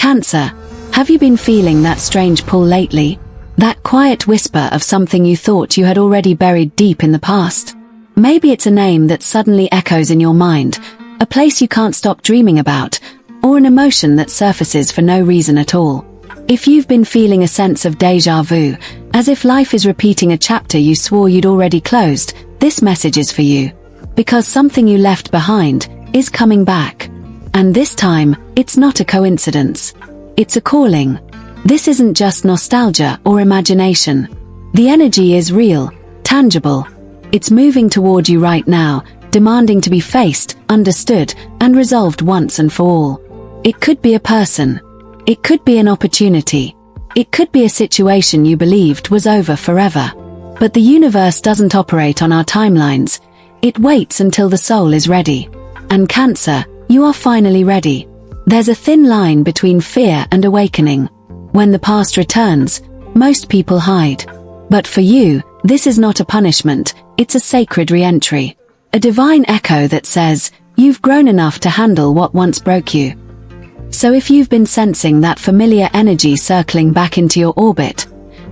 Cancer, have you been feeling that strange pull lately? That quiet whisper of something you thought you had already buried deep in the past? Maybe it's a name that suddenly echoes in your mind, a place you can't stop dreaming about, or an emotion that surfaces for no reason at all. If you've been feeling a sense of déjà vu, as if life is repeating a chapter you swore you'd already closed, this message is for you. Because something you left behind is coming back. And this time, it's not a coincidence. It's a calling. This isn't just nostalgia or imagination. The energy is real, tangible. It's moving toward you right now, demanding to be faced, understood, and resolved once and for all. It could be a person. It could be an opportunity. It could be a situation you believed was over forever. But the universe doesn't operate on our timelines. It waits until the soul is ready. And Cancer, you are finally ready. There's a thin line between fear and awakening. When the past returns, most people hide. But for you, this is not a punishment, it's a sacred re-entry. A divine echo that says, you've grown enough to handle what once broke you. So if you've been sensing that familiar energy circling back into your orbit,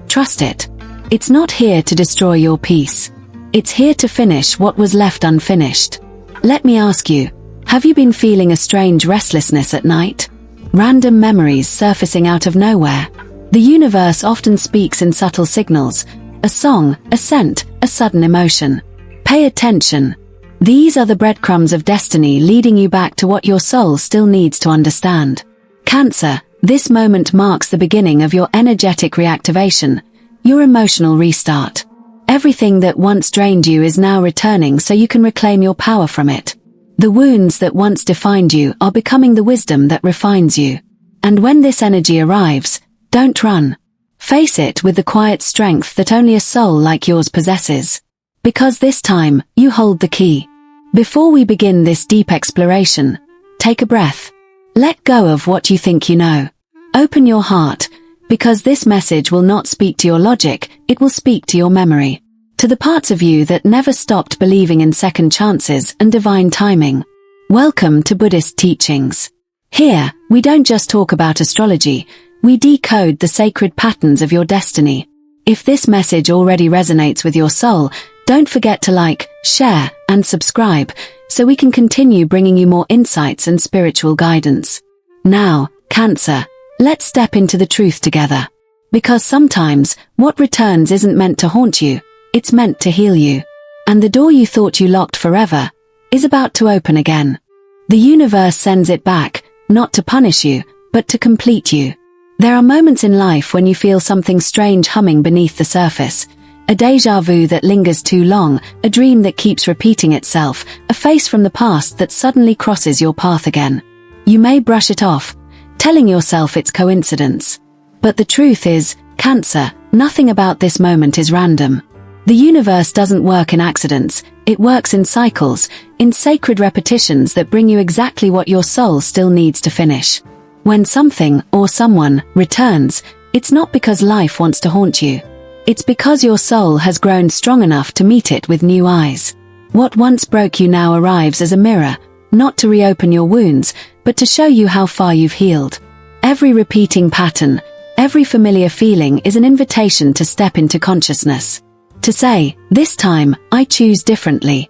trust it. It's not here to destroy your peace. It's here to finish what was left unfinished. Let me ask you, have you been feeling a strange restlessness at night? Random memories surfacing out of nowhere? The universe often speaks in subtle signals, a song, a scent, a sudden emotion. Pay attention. These are the breadcrumbs of destiny leading you back to what your soul still needs to understand. Cancer, this moment marks the beginning of your energetic reactivation, your emotional restart. Everything that once drained you is now returning so you can reclaim your power from it. The wounds that once defined you are becoming the wisdom that refines you. And when this energy arrives, don't run. Face it with the quiet strength that only a soul like yours possesses. Because this time, you hold the key. Before we begin this deep exploration, take a breath. Let go of what you think you know. Open your heart, because this message will not speak to your logic, it will speak to your memory. To the parts of you that never stopped believing in second chances and divine timing. Welcome to Buddhist teachings. Here, we don't just talk about astrology, we decode the sacred patterns of your destiny. If this message already resonates with your soul, don't forget to like, share, and subscribe, so we can continue bringing you more insights and spiritual guidance. Now, Cancer, let's step into the truth together. Because sometimes, what returns isn't meant to haunt you, it's meant to heal you. And the door you thought you locked forever is about to open again. The universe sends it back, not to punish you, but to complete you. There are moments in life when you feel something strange humming beneath the surface. A déjà vu that lingers too long, a dream that keeps repeating itself, a face from the past that suddenly crosses your path again. You may brush it off, telling yourself it's coincidence. But the truth is, Cancer, nothing about this moment is random. The universe doesn't work in accidents, it works in cycles, in sacred repetitions that bring you exactly what your soul still needs to finish. When something, or someone, returns, it's not because life wants to haunt you. It's because your soul has grown strong enough to meet it with new eyes. What once broke you now arrives as a mirror, not to reopen your wounds, but to show you how far you've healed. Every repeating pattern, every familiar feeling is an invitation to step into consciousness. To say, this time, I choose differently.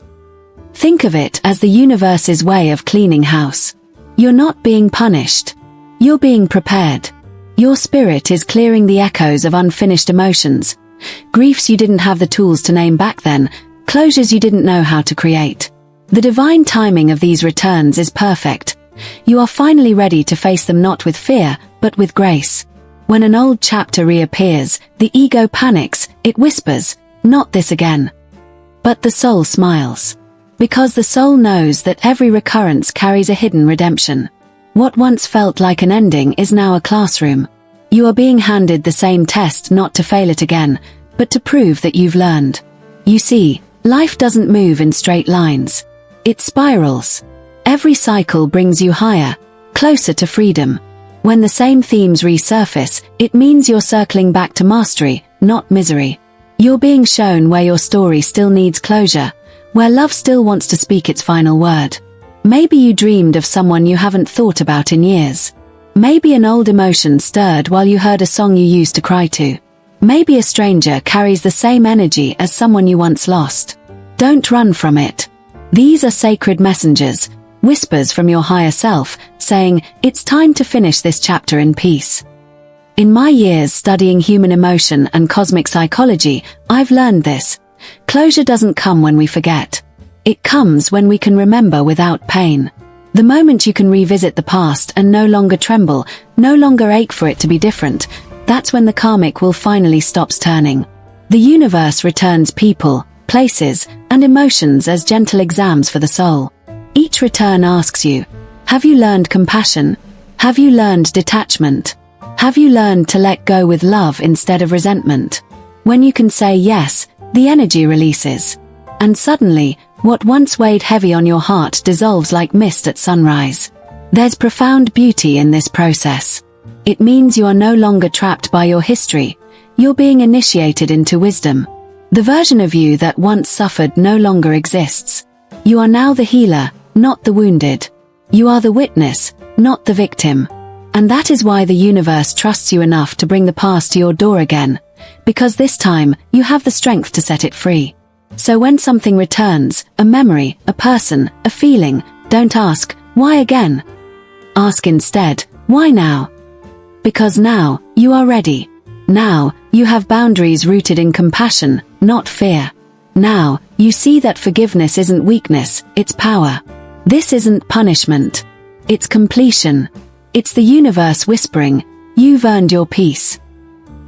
Think of it as the universe's way of cleaning house. You're not being punished. You're being prepared. Your spirit is clearing the echoes of unfinished emotions, griefs you didn't have the tools to name back then, closures you didn't know how to create. The divine timing of these returns is perfect. You are finally ready to face them not with fear, but with grace. When an old chapter reappears, the ego panics, it whispers, not this again. But the soul smiles. Because the soul knows that every recurrence carries a hidden redemption. What once felt like an ending is now a classroom. You are being handed the same test not to fail it again, but to prove that you've learned. You see, life doesn't move in straight lines. It spirals. Every cycle brings you higher, closer to freedom. When the same themes resurface, it means you're circling back to mastery, not misery. You're being shown where your story still needs closure, where love still wants to speak its final word. Maybe you dreamed of someone you haven't thought about in years. Maybe an old emotion stirred while you heard a song you used to cry to. Maybe a stranger carries the same energy as someone you once lost. Don't run from it. These are sacred messengers, whispers from your higher self, saying, it's time to finish this chapter in peace. In my years studying human emotion and cosmic psychology, I've learned this. Closure doesn't come when we forget. It comes when we can remember without pain. The moment you can revisit the past and no longer tremble, no longer ache for it to be different, that's when the karmic will finally stop turning. The universe returns people, places, and emotions as gentle exams for the soul. Each return asks you, have you learned compassion? Have you learned detachment? Have you learned to let go with love instead of resentment? When you can say yes, the energy releases. And suddenly, what once weighed heavy on your heart dissolves like mist at sunrise. There's profound beauty in this process. It means you are no longer trapped by your history. You're being initiated into wisdom. The version of you that once suffered no longer exists. You are now the healer, not the wounded. You are the witness, not the victim. And that is why the universe trusts you enough to bring the past to your door again. Because this time, you have the strength to set it free. So when something returns, a memory, a person, a feeling, don't ask, why again? Ask instead, why now? Because now, you are ready. Now, you have boundaries rooted in compassion, not fear. Now, you see that forgiveness isn't weakness, it's power. This isn't punishment. It's completion. It's the universe whispering, you've earned your peace.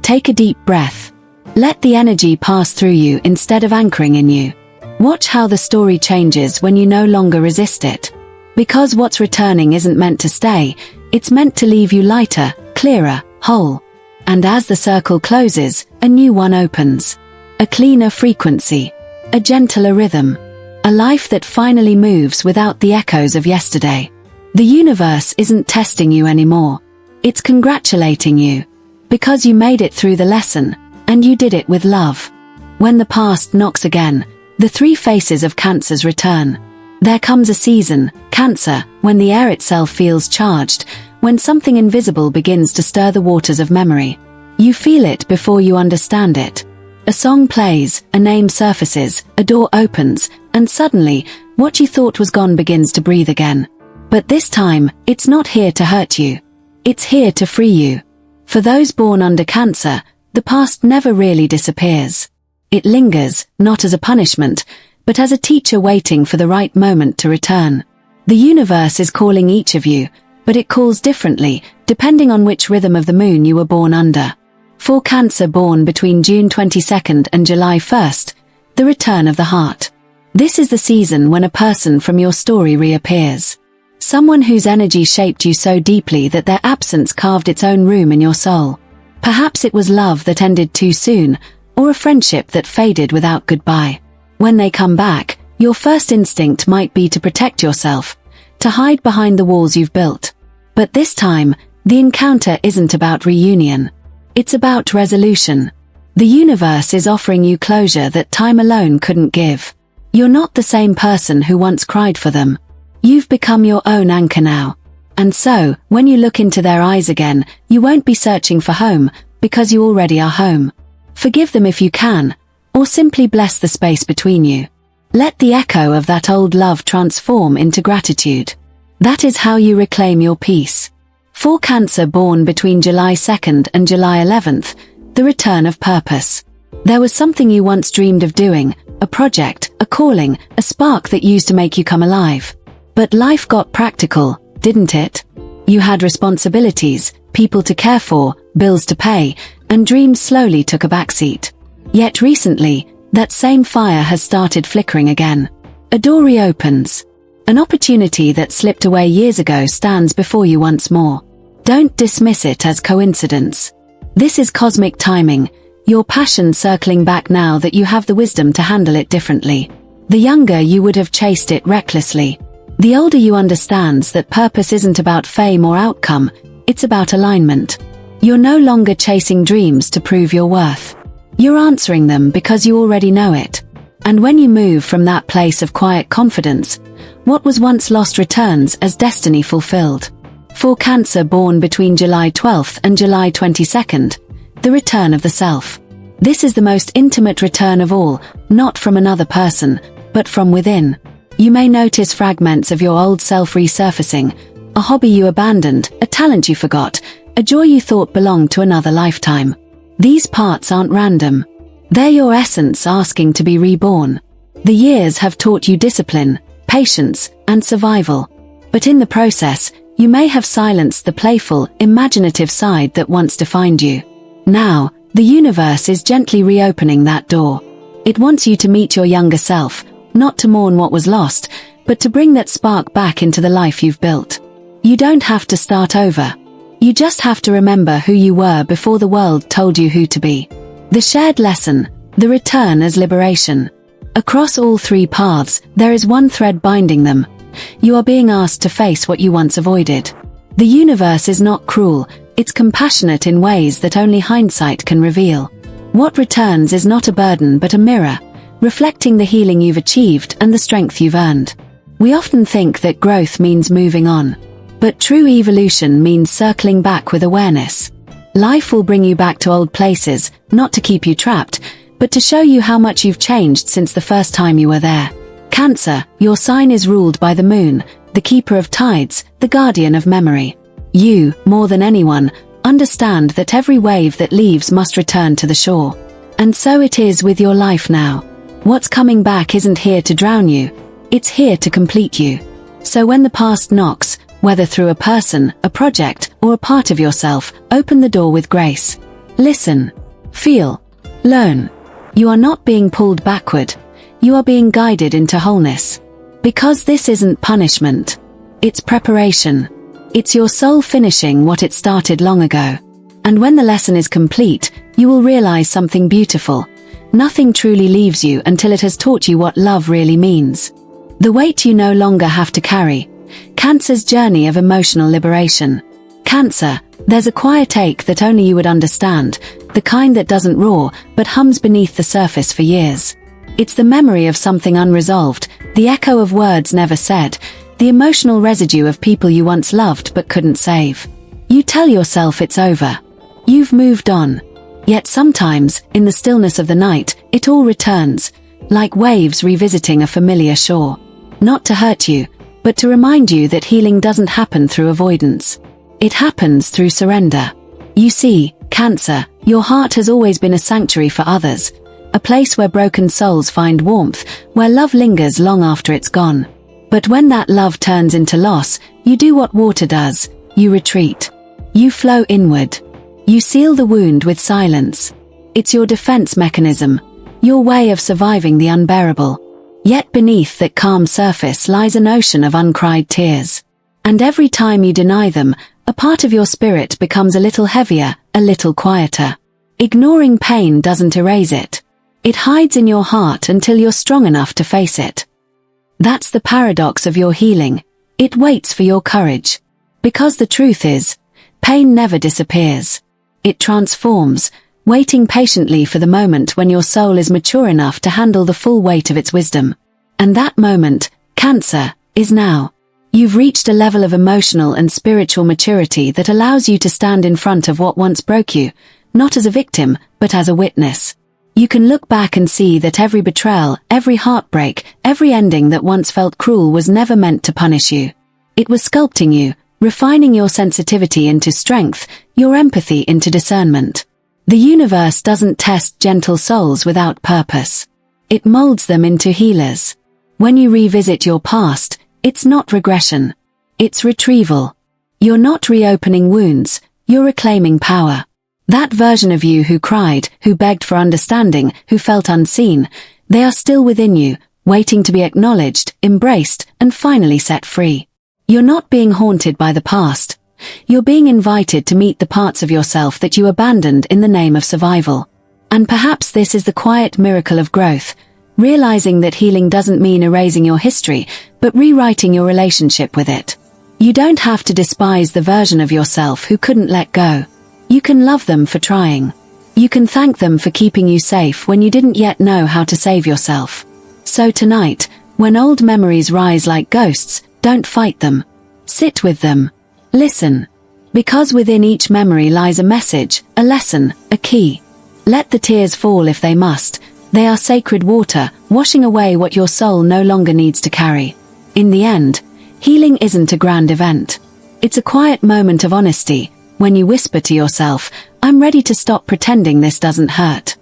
Take a deep breath. Let the energy pass through you instead of anchoring in you. Watch how the story changes when you no longer resist it. Because what's returning isn't meant to stay, it's meant to leave you lighter, clearer, whole. And as the circle closes, a new one opens. A cleaner frequency. A gentler rhythm. A life that finally moves without the echoes of yesterday. The universe isn't testing you anymore. It's congratulating you. Because you made it through the lesson. And you did it with love. When the past knocks again, the three faces of Cancer's return. There comes a season, Cancer, when the air itself feels charged, when something invisible begins to stir the waters of memory. You feel it before you understand it. A song plays, a name surfaces, a door opens, and suddenly, what you thought was gone begins to breathe again. But this time, it's not here to hurt you. It's here to free you. For those born under Cancer, the past never really disappears. It lingers, not as a punishment, but as a teacher waiting for the right moment to return. The universe is calling each of you, but it calls differently, depending on which rhythm of the moon you were born under. For Cancer born between June 22nd and July 1st, the return of the heart. This is the season when a person from your story reappears. Someone whose energy shaped you so deeply that their absence carved its own room in your soul. Perhaps it was love that ended too soon, or a friendship that faded without goodbye. When they come back, your first instinct might be to protect yourself, to hide behind the walls you've built. But this time, the encounter isn't about reunion. It's about resolution. The universe is offering you closure that time alone couldn't give. You're not the same person who once cried for them. You've become your own anchor now. And so, when you look into their eyes again, you won't be searching for home, because you already are home. Forgive them if you can, or simply bless the space between you. Let the echo of that old love transform into gratitude. That is how you reclaim your peace. For Cancer born between July 2nd and July 11th, the return of purpose. There was something you once dreamed of doing, a project, a calling, a spark that used to make you come alive. But life got practical, didn't it? You had responsibilities, people to care for, bills to pay, and dreams slowly took a backseat. Yet recently, that same fire has started flickering again. A door reopens. An opportunity that slipped away years ago stands before you once more. Don't dismiss it as coincidence. This is cosmic timing, your passion circling back now that you have the wisdom to handle it differently. The younger you would have chased it recklessly. The older you understands that purpose isn't about fame or outcome, it's about alignment. You're no longer chasing dreams to prove your worth. You're answering them because you already know it. And when you move from that place of quiet confidence, what was once lost returns as destiny fulfilled. For Cancer born between July 12th and July 22nd, the return of the self. This is the most intimate return of all, not from another person, but from within. You may notice fragments of your old self resurfacing, a hobby you abandoned, a talent you forgot, a joy you thought belonged to another lifetime. These parts aren't random. They're your essence asking to be reborn. The years have taught you discipline, patience, and survival. But in the process, you may have silenced the playful, imaginative side that once defined you. Now, the universe is gently reopening that door. It wants you to meet your younger self, not to mourn what was lost, but to bring that spark back into the life you've built. You don't have to start over. You just have to remember who you were before the world told you who to be. The shared lesson, the return as liberation. Across all three paths, there is one thread binding them. You are being asked to face what you once avoided. The universe is not cruel, it's compassionate in ways that only hindsight can reveal. What returns is not a burden but a mirror, reflecting the healing you've achieved and the strength you've earned. We often think that growth means moving on. But true evolution means circling back with awareness. Life will bring you back to old places, not to keep you trapped, but to show you how much you've changed since the first time you were there. Cancer, your sign is ruled by the moon, the keeper of tides, the guardian of memory. You, more than anyone, understand that every wave that leaves must return to the shore. And so it is with your life now. What's coming back isn't here to drown you, it's here to complete you. So when the past knocks, whether through a person, a project, or a part of yourself, open the door with grace. Listen, feel, learn. You are not being pulled backward. You are being guided into wholeness. Because this isn't punishment. It's preparation. It's your soul finishing what it started long ago. And when the lesson is complete, you will realize something beautiful. Nothing truly leaves you until it has taught you what love really means. The weight you no longer have to carry. Cancer's journey of emotional liberation. Cancer, there's a quiet ache that only you would understand, the kind that doesn't roar, but hums beneath the surface for years. It's the memory of something unresolved, the echo of words never said, the emotional residue of people you once loved but couldn't save. You tell yourself it's over. You've moved on. Yet sometimes, in the stillness of the night, it all returns, like waves revisiting a familiar shore. Not to hurt you, but to remind you that healing doesn't happen through avoidance. It happens through surrender. You see, Cancer, your heart has always been a sanctuary for others, a place where broken souls find warmth, where love lingers long after it's gone. But when that love turns into loss, you do what water does, you retreat. You flow inward. You seal the wound with silence. It's your defense mechanism, your way of surviving the unbearable. Yet beneath that calm surface lies an ocean of uncried tears. And every time you deny them, a part of your spirit becomes a little heavier, a little quieter. Ignoring pain doesn't erase it. It hides in your heart until you're strong enough to face it. That's the paradox of your healing. It waits for your courage. Because the truth is, pain never disappears. It transforms, waiting patiently for the moment when your soul is mature enough to handle the full weight of its wisdom. And that moment, Cancer, is now. You've reached a level of emotional and spiritual maturity that allows you to stand in front of what once broke you, not as a victim, but as a witness. You can look back and see that every betrayal, every heartbreak, every ending that once felt cruel was never meant to punish you. It was sculpting you, refining your sensitivity into strength, your empathy into discernment. The universe doesn't test gentle souls without purpose. It molds them into healers. When you revisit your past, it's not regression. It's retrieval. You're not reopening wounds, you're reclaiming power. That version of you who cried, who begged for understanding, who felt unseen, they are still within you, waiting to be acknowledged, embraced, and finally set free. You're not being haunted by the past. You're being invited to meet the parts of yourself that you abandoned in the name of survival. And perhaps this is the quiet miracle of growth, realizing that healing doesn't mean erasing your history, but rewriting your relationship with it. You don't have to despise the version of yourself who couldn't let go. You can love them for trying. You can thank them for keeping you safe when you didn't yet know how to save yourself. So tonight, when old memories rise like ghosts, don't fight them. Sit with them. Listen. Because within each memory lies a message, a lesson, a key. Let the tears fall if they must. They are sacred water, washing away what your soul no longer needs to carry. In the end, healing isn't a grand event. It's a quiet moment of honesty, when you whisper to yourself, I'm ready to stop pretending this doesn't hurt.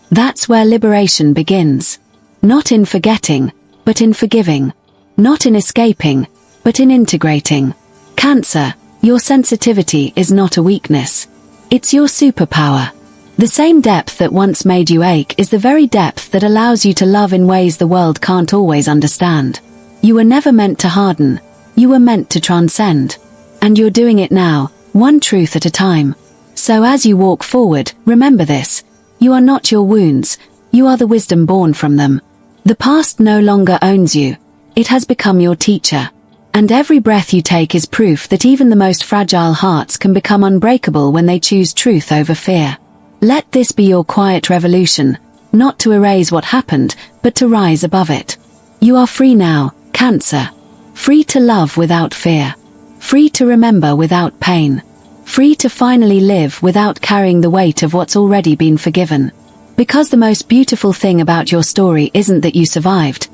That's where liberation begins. Not in forgetting, but in forgiving. Not in escaping, but in integrating. Cancer, your sensitivity is not a weakness. It's your superpower. The same depth that once made you ache is the very depth that allows you to love in ways the world can't always understand. You were never meant to harden. You were meant to transcend. And you're doing it now, one truth at a time. So as you walk forward, remember this. You are not your wounds. You are the wisdom born from them. The past no longer owns you. It has become your teacher. And every breath you take is proof that even the most fragile hearts can become unbreakable when they choose truth over fear. Let this be your quiet revolution, not to erase what happened, but to rise above it. You are free now, Cancer. Free to love without fear. Free to remember without pain. Free to finally live without carrying the weight of what's already been forgiven. Because the most beautiful thing about your story isn't that you survived.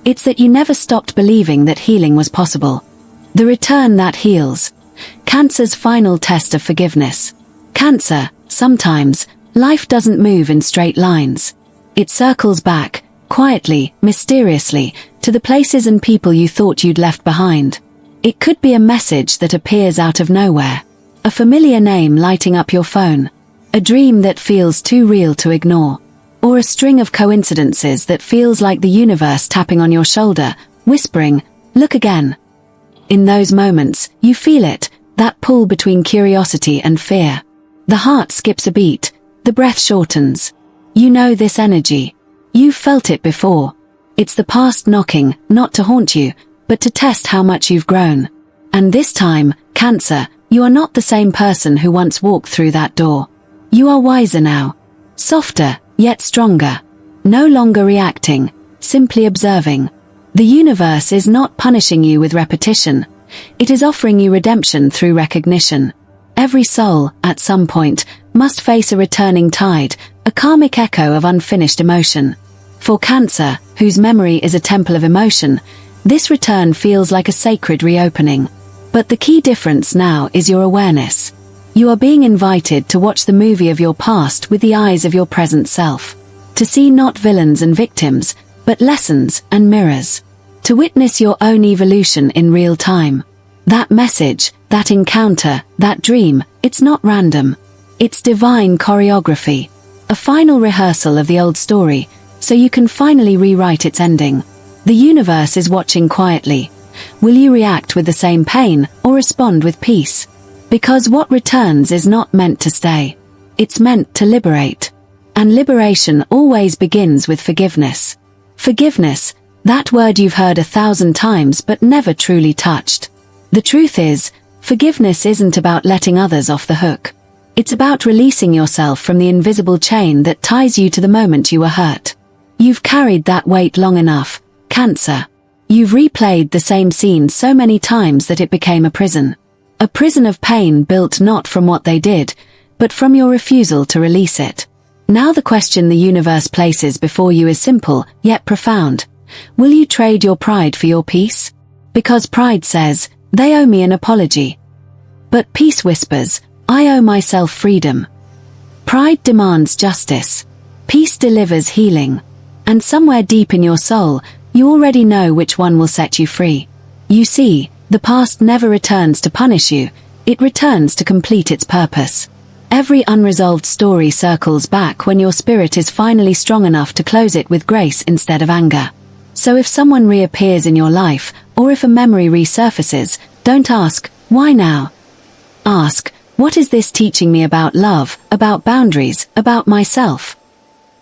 It's that you never stopped believing that healing was possible. The return that heals. Cancer's final test of forgiveness. Cancer, sometimes, life doesn't move in straight lines. It circles back, quietly, mysteriously, to the places and people you thought you'd left behind. It could be a message that appears out of nowhere. A familiar name lighting up your phone. A dream that feels too real to ignore. Or a string of coincidences that feels like the universe tapping on your shoulder, whispering, look again. In those moments, you feel it, that pull between curiosity and fear. The heart skips a beat, the breath shortens. You know this energy. You've felt it before. It's the past knocking, not to haunt you, but to test how much you've grown. And this time, Cancer, you are not the same person who once walked through that door. You are wiser now. Softer, yet stronger. No longer reacting, simply observing. The universe is not punishing you with repetition. It is offering you redemption through recognition. Every soul, at some point, must face a returning tide, a karmic echo of unfinished emotion. For Cancer, whose memory is a temple of emotion, this return feels like a sacred reopening. But the key difference now is your awareness. You are being invited to watch the movie of your past with the eyes of your present self. To see not villains and victims, but lessons and mirrors. To witness your own evolution in real time. That message, that encounter, that dream, it's not random. It's divine choreography. A final rehearsal of the old story, so you can finally rewrite its ending. The universe is watching quietly. Will you react with the same pain, or respond with peace? Because what returns is not meant to stay. It's meant to liberate. And liberation always begins with forgiveness. Forgiveness, that word you've heard 1,000 times but never truly touched. The truth is, forgiveness isn't about letting others off the hook. It's about releasing yourself from the invisible chain that ties you to the moment you were hurt. You've carried that weight long enough, Cancer. You've replayed the same scene so many times that it became a prison. A prison of pain built not from what they did, but from your refusal to release it. Now the question the universe places before you is simple, yet profound. Will you trade your pride for your peace? Because pride says, they owe me an apology. But peace whispers, I owe myself freedom. Pride demands justice. Peace delivers healing. And somewhere deep in your soul, you already know which one will set you free. You see, the past never returns to punish you, it returns to complete its purpose. Every unresolved story circles back when your spirit is finally strong enough to close it with grace instead of anger. So if someone reappears in your life, or if a memory resurfaces, don't ask, why now? Ask, what is this teaching me about love, about boundaries, about myself?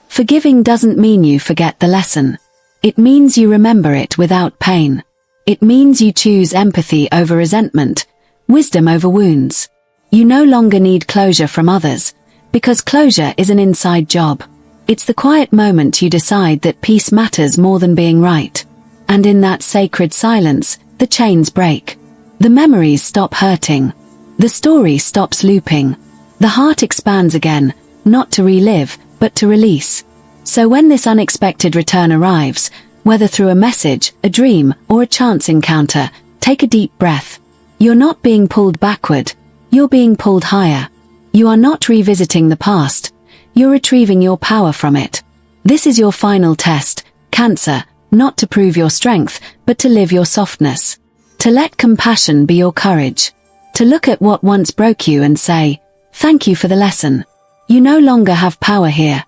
Forgiving doesn't mean you forget the lesson. It means you remember it without pain. It means you choose empathy over resentment, wisdom over wounds. You no longer need closure from others, because closure is an inside job. It's the quiet moment you decide that peace matters more than being right. And in that sacred silence, the chains break. The memories stop hurting. The story stops looping. The heart expands again, not to relive, but to release. So when this unexpected return arrives, whether through a message, a dream, or a chance encounter, take a deep breath. You're not being pulled backward. You're being pulled higher. You are not revisiting the past. You're retrieving your power from it. This is your final test, Cancer, not to prove your strength, but to live your softness. To let compassion be your courage. To look at what once broke you and say, thank you for the lesson. You no longer have power here.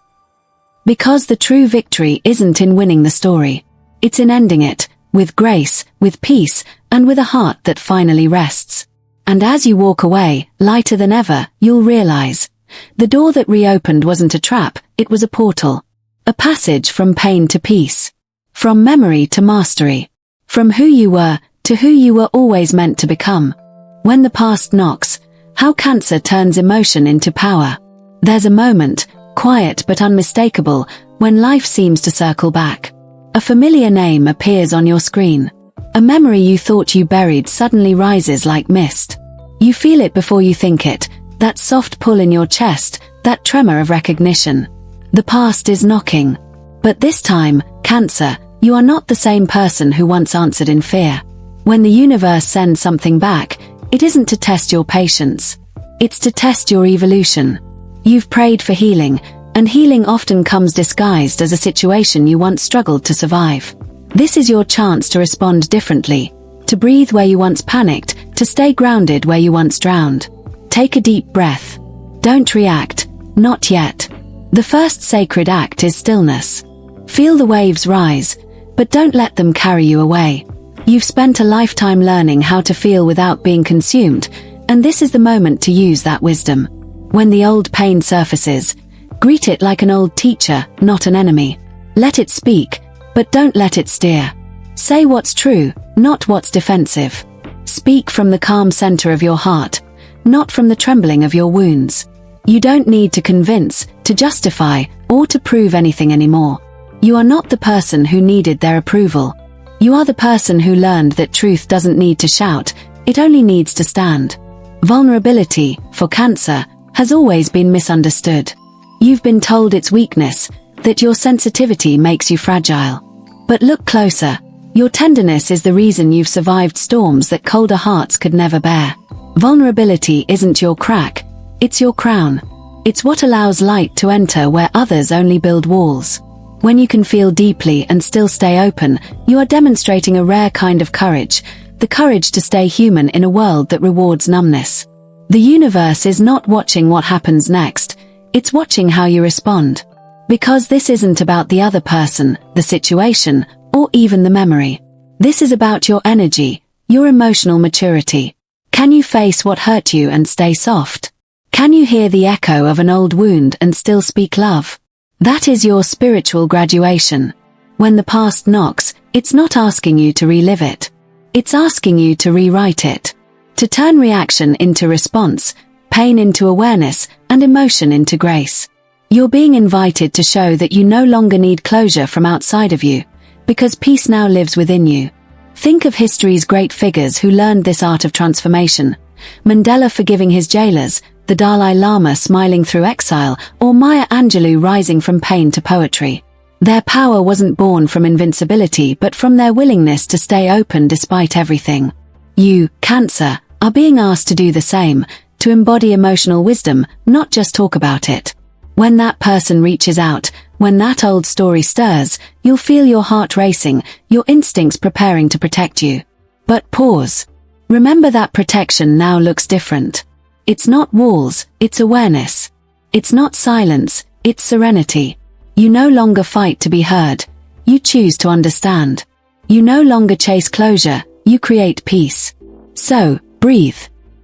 Because the true victory isn't in winning the story. It's in ending it, with grace, with peace, and with a heart that finally rests. And as you walk away, lighter than ever, you'll realize. The door that reopened wasn't a trap, it was a portal. A passage from pain to peace. From memory to mastery. From who you were, to who you were always meant to become. When the past knocks, how Cancer turns emotion into power. There's a moment, quiet but unmistakable, when life seems to circle back. A familiar name appears on your screen. A memory you thought you buried suddenly rises like mist. You feel it before you think it, that soft pull in your chest, that tremor of recognition. The past is knocking. But this time, Cancer, you are not the same person who once answered in fear. When the universe sends something back, it isn't to test your patience. It's to test your evolution. You've prayed for healing, and healing often comes disguised as a situation you once struggled to survive. This is your chance to respond differently, to breathe where you once panicked, to stay grounded where you once drowned. Take a deep breath. Don't react, not yet. The first sacred act is stillness. Feel the waves rise, but don't let them carry you away. You've spent a lifetime learning how to feel without being consumed, and this is the moment to use that wisdom. When the old pain surfaces, greet it like an old teacher, not an enemy. Let it speak, but don't let it steer. Say what's true, not what's defensive. Speak from the calm center of your heart, not from the trembling of your wounds. You don't need to convince, to justify, or to prove anything anymore. You are not the person who needed their approval. You are the person who learned that truth doesn't need to shout, it only needs to stand. Vulnerability, for Cancer, has always been misunderstood. You've been told it's weakness, that your sensitivity makes you fragile. But look closer. Your tenderness is the reason you've survived storms that colder hearts could never bear. Vulnerability isn't your crack, it's your crown. It's what allows light to enter where others only build walls. When you can feel deeply and still stay open, you are demonstrating a rare kind of courage, the courage to stay human in a world that rewards numbness. The universe is not watching what happens next, it's watching how you respond. Because this isn't about the other person, the situation, or even the memory. This is about your energy, your emotional maturity. Can you face what hurt you and stay soft? Can you hear the echo of an old wound and still speak love? That is your spiritual graduation. When the past knocks, it's not asking you to relive it. It's asking you to rewrite it. To turn reaction into response, pain into awareness, and emotion into grace. You're being invited to show that you no longer need closure from outside of you, because peace now lives within you. Think of history's great figures who learned this art of transformation. Mandela forgiving his jailers, the Dalai Lama smiling through exile, or Maya Angelou rising from pain to poetry. Their power wasn't born from invincibility but from their willingness to stay open despite everything. You, Cancer, are being asked to do the same, to embody emotional wisdom, not just talk about it. When that person reaches out, when that old story stirs, you'll feel your heart racing, your instincts preparing to protect you. But pause. Remember that protection now looks different. It's not walls, it's awareness. It's not silence, it's serenity. You no longer fight to be heard. You choose to understand. You no longer chase closure, you create peace. So, breathe.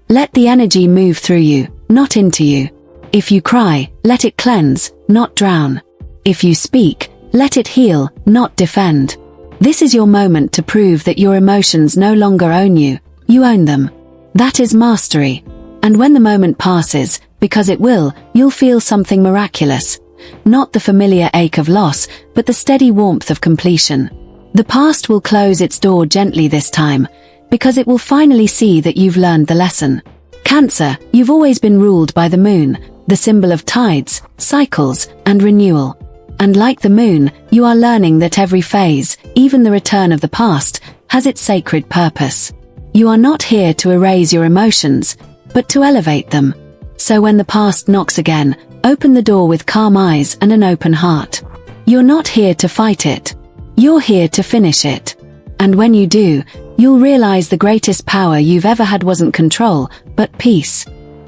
Let the energy move through you, not into you. If you cry, let it cleanse, not drown. If you speak, let it heal, not defend. This is your moment to prove that your emotions no longer own you, you own them. That is mastery. And when the moment passes, because it will, you'll feel something miraculous. Not the familiar ache of loss, but the steady warmth of completion. The past will close its door gently this time, because it will finally see that you've learned the lesson. Cancer, you've always been ruled by the moon, the symbol of tides, cycles, and renewal. And like the moon, you are learning that every phase, even the return of the past, has its sacred purpose. You are not here to erase your emotions, but to elevate them. So when the past knocks again, open the door with calm eyes and an open heart. You're not here to fight it. You're here to finish it. And when you do, you'll realize the greatest power you've ever had wasn't control, but peace.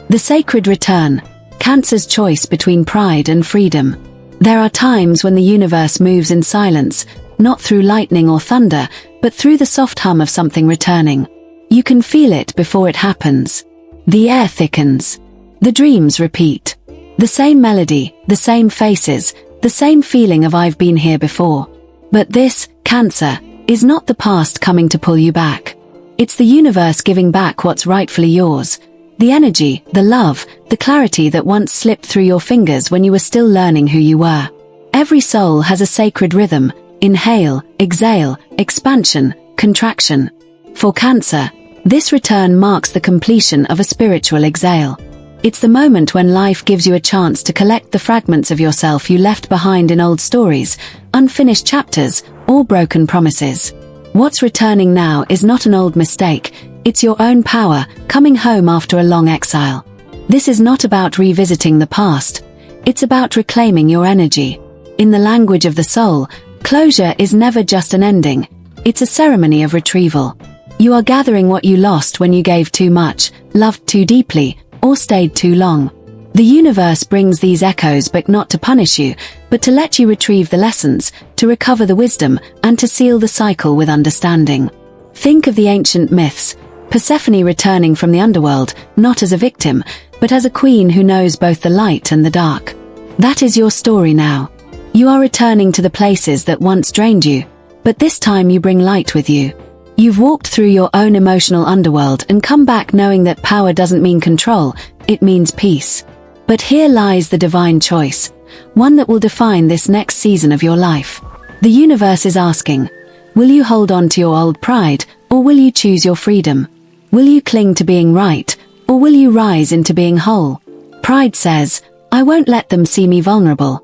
The sacred return, Cancer's choice between pride and freedom. There are times when the universe moves in silence, not through lightning or thunder, but through the soft hum of something returning. You can feel it before it happens. The air thickens. The dreams repeat. The same melody, the same faces, the same feeling of I've been here before. But this, Cancer, is not the past coming to pull you back. It's the universe giving back what's rightfully yours. The energy, the love, the clarity that once slipped through your fingers when you were still learning who you were. Every soul has a sacred rhythm: inhale, exhale, expansion, contraction. For Cancer, this return marks the completion of a spiritual exhale. It's the moment when life gives you a chance to collect the fragments of yourself you left behind in old stories, unfinished chapters, or broken promises. What's returning now is not an old mistake, it's your own power, coming home after a long exile. This is not about revisiting the past, it's about reclaiming your energy. In the language of the soul, closure is never just an ending, it's a ceremony of retrieval. You are gathering what you lost when you gave too much, loved too deeply, or stayed too long. The universe brings these echoes but not to punish you, but to let you retrieve the lessons, to recover the wisdom, and to seal the cycle with understanding. Think of the ancient myths, Persephone returning from the underworld, not as a victim, but as a queen who knows both the light and the dark. That is your story now. You are returning to the places that once drained you, but this time you bring light with you. You've walked through your own emotional underworld and come back knowing that power doesn't mean control, it means peace. But here lies the divine choice, one that will define this next season of your life. The universe is asking, will you hold on to your old pride, or will you choose your freedom? Will you cling to being right, or will you rise into being whole? Pride says, I won't let them see me vulnerable.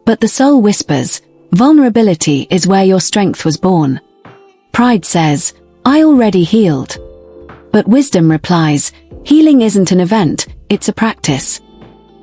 But the soul whispers, vulnerability is where your strength was born. Pride says, I already healed. But wisdom replies, healing isn't an event, it's a practice.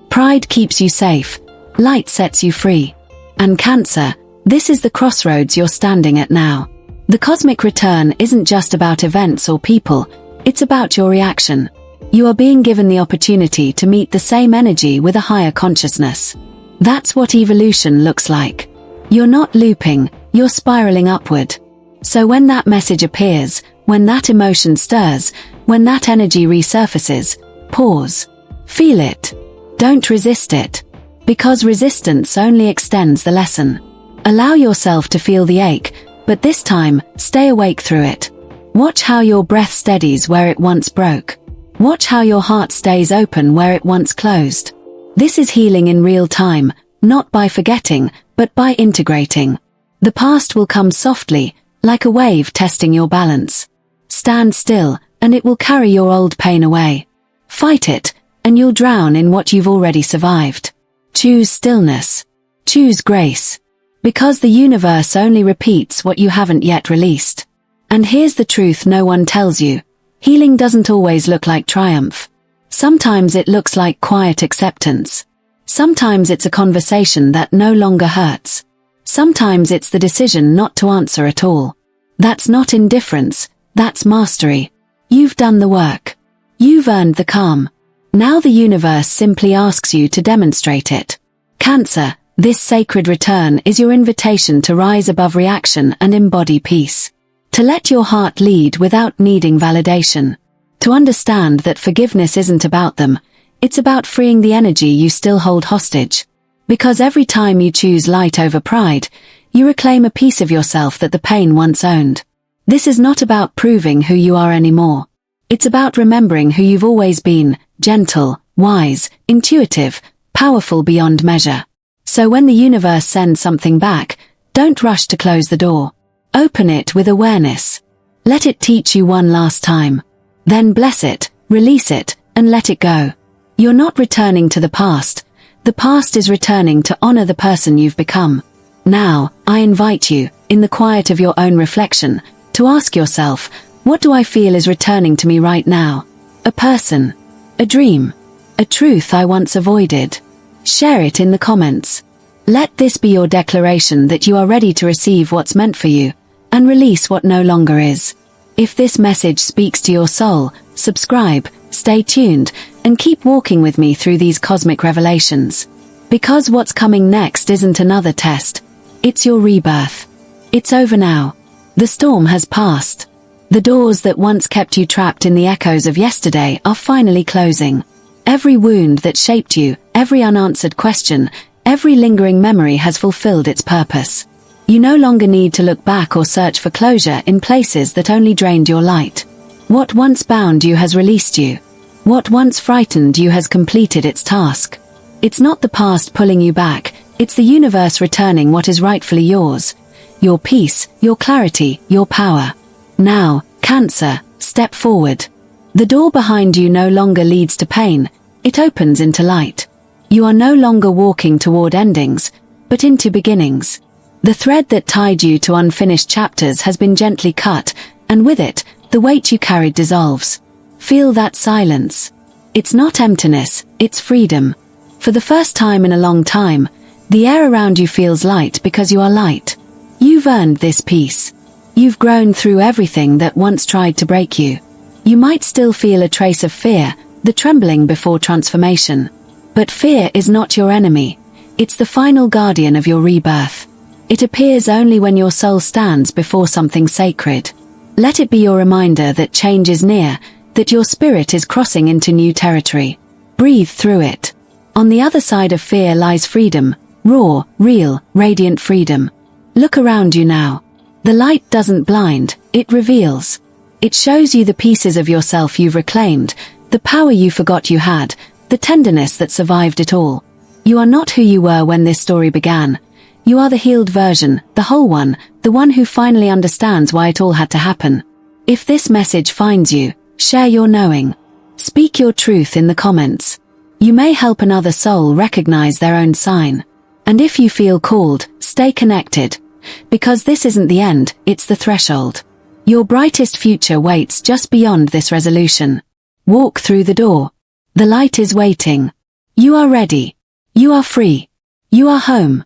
Pride keeps you safe, light sets you free. And Cancer, this is the crossroads you're standing at now. The cosmic return isn't just about events or people, it's about your reaction. You are being given the opportunity to meet the same energy with a higher consciousness. That's what evolution looks like. You're not looping, you're spiraling upward. So when that message appears, when that emotion stirs, when that energy resurfaces, pause. Feel it. Don't resist it. Because resistance only extends the lesson. Allow yourself to feel the ache, but this time, stay awake through it. Watch how your breath steadies where it once broke. Watch how your heart stays open where it once closed. This is healing in real time, not by forgetting, but by integrating. The past will come softly, like a wave testing your balance. Stand still, and it will carry your old pain away. Fight it, and you'll drown in what you've already survived. Choose stillness. Choose grace. Because the universe only repeats what you haven't yet released. And here's the truth no one tells you. Healing doesn't always look like triumph. Sometimes it looks like quiet acceptance. Sometimes it's a conversation that no longer hurts. Sometimes it's the decision not to answer at all. That's not indifference, that's mastery. You've done the work. You've earned the calm. Now the universe simply asks you to demonstrate it. Cancer, this sacred return is your invitation to rise above reaction and embody peace. To let your heart lead without needing validation. To understand that forgiveness isn't about them, it's about freeing the energy you still hold hostage. Because every time you choose light over pride, you reclaim a piece of yourself that the pain once owned. This is not about proving who you are anymore. It's about remembering who you've always been, gentle, wise, intuitive, powerful beyond measure. So when the universe sends something back, don't rush to close the door. Open it with awareness. Let it teach you one last time. Then bless it, release it, and let it go. You're not returning to the past. The past is returning to honor the person you've become. Now, I invite you, in the quiet of your own reflection, to ask yourself, what do I feel is returning to me right now? A person, a dream, a truth I once avoided. Share it in the comments. Let this be your declaration that you are ready to receive what's meant for you, and release what no longer is. If this message speaks to your soul, subscribe, stay tuned, and keep walking with me through these cosmic revelations. Because what's coming next isn't another test. It's your rebirth. It's over now. The storm has passed. The doors that once kept you trapped in the echoes of yesterday are finally closing. Every wound that shaped you, every unanswered question, every lingering memory has fulfilled its purpose. You no longer need to look back or search for closure in places that only drained your light. What once bound you has released you. What once frightened you has completed its task. It's not the past pulling you back, it's the universe returning what is rightfully yours. Your peace, your clarity, your power. Now, Cancer, step forward. The door behind you no longer leads to pain, it opens into light. You are no longer walking toward endings, but into beginnings. The thread that tied you to unfinished chapters has been gently cut, and with it, the weight you carried dissolves. Feel that silence. It's not emptiness, it's freedom. For the first time in a long time, the air around you feels light because you are light. You've earned this peace. You've grown through everything that once tried to break you. You might still feel a trace of fear, the trembling before transformation. But fear is not your enemy. It's the final guardian of your rebirth. It appears only when your soul stands before something sacred. Let it be your reminder that change is near, that your spirit is crossing into new territory. Breathe through it. On the other side of fear lies freedom, raw, real, radiant freedom. Look around you now. The light doesn't blind, it reveals. It shows you the pieces of yourself you've reclaimed, the power you forgot you had, the tenderness that survived it all. You are not who you were when this story began. You are the healed version, the whole one, the one who finally understands why it all had to happen. If this message finds you, share your knowing. Speak your truth in the comments. You may help another soul recognize their own sign. And if you feel called, stay connected. Because this isn't the end, it's the threshold. Your brightest future waits just beyond this resolution. Walk through the door. The light is waiting. You are ready. You are free. You are home.